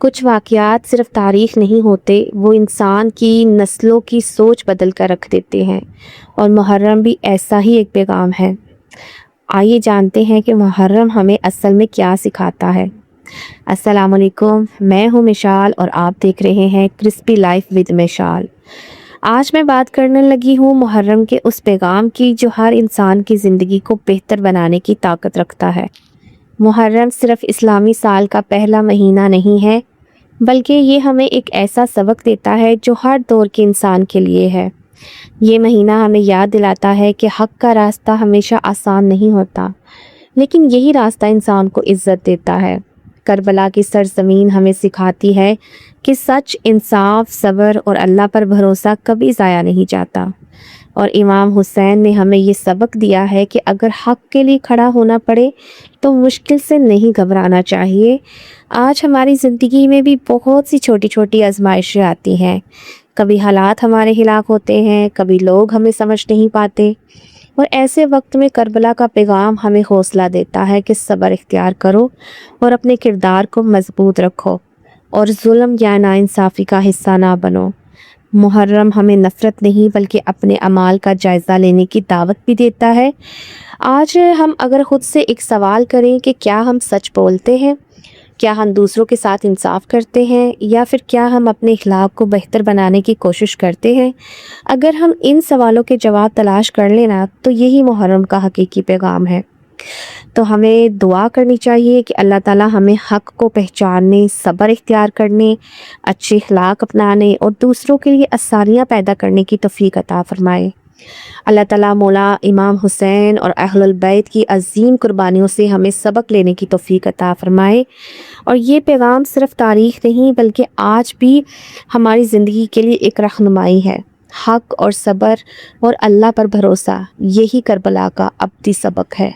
کچھ واقعات صرف تاریخ نہیں ہوتے، وہ انسان کی نسلوں کی سوچ بدل کر رکھ دیتے ہیں، اور محرم بھی ایسا ہی ایک پیغام ہے۔ آئیے جانتے ہیں کہ محرم ہمیں اصل میں کیا سکھاتا ہے۔ السلام علیکم، میں ہوں مشال اور آپ دیکھ رہے ہیں کرسپی لائف ود مشال۔ آج میں بات کرنے لگی ہوں محرم کے اس پیغام کی جو ہر انسان کی زندگی کو بہتر بنانے کی طاقت رکھتا ہے۔ محرم صرف اسلامی سال کا پہلا مہینہ نہیں ہے، بلکہ یہ ہمیں ایک ایسا سبق دیتا ہے جو ہر دور کے انسان کے لیے ہے۔ یہ مہینہ ہمیں یاد دلاتا ہے کہ حق کا راستہ ہمیشہ آسان نہیں ہوتا، لیکن یہی راستہ انسان کو عزت دیتا ہے۔ کربلا کی سرزمین ہمیں سکھاتی ہے کہ سچ، انصاف، صبر اور اللہ پر بھروسہ کبھی ضائع نہیں جاتا، اور امام حسین نے ہمیں یہ سبق دیا ہے کہ اگر حق کے لیے کھڑا ہونا پڑے تو مشکل سے نہیں گھبرانا چاہیے۔ آج ہماری زندگی میں بھی بہت سی چھوٹی چھوٹی آزمائشیں آتی ہیں، کبھی حالات ہمارے خلاف ہوتے ہیں، کبھی لوگ ہمیں سمجھ نہیں پاتے، اور ایسے وقت میں کربلا کا پیغام ہمیں حوصلہ دیتا ہے کہ صبر اختیار کرو اور اپنے کردار کو مضبوط رکھو، اور ظلم یا ناانصافی کا حصہ نہ بنو۔ محرم ہمیں نفرت نہیں بلکہ اپنے اعمال کا جائزہ لینے کی دعوت بھی دیتا ہے۔ آج ہم اگر خود سے ایک سوال کریں کہ کیا ہم سچ بولتے ہیں، کیا ہم دوسروں کے ساتھ انصاف کرتے ہیں، یا پھر کیا ہم اپنے اخلاق کو بہتر بنانے کی کوشش کرتے ہیں، اگر ہم ان سوالوں کے جواب تلاش کر لینا تو یہی محرم کا حقیقی پیغام ہے۔ تو ہمیں دعا کرنی چاہیے کہ اللہ تعالیٰ ہمیں حق کو پہچاننے، صبر اختیار کرنے، اچھے اخلاق اپنانے اور دوسروں کے لیے آسانیاں پیدا کرنے کی توفیق عطا فرمائے۔ اللہ تعالیٰ مولا امام حسین اور اہل البیت کی عظیم قربانیوں سے ہمیں سبق لینے کی توفیق عطا فرمائے، اور یہ پیغام صرف تاریخ نہیں بلکہ آج بھی ہماری زندگی کے لیے ایک رہنمائی ہے۔ حق اور صبر اور اللہ پر بھروسہ، یہی کربلا کا ابدی سبق ہے۔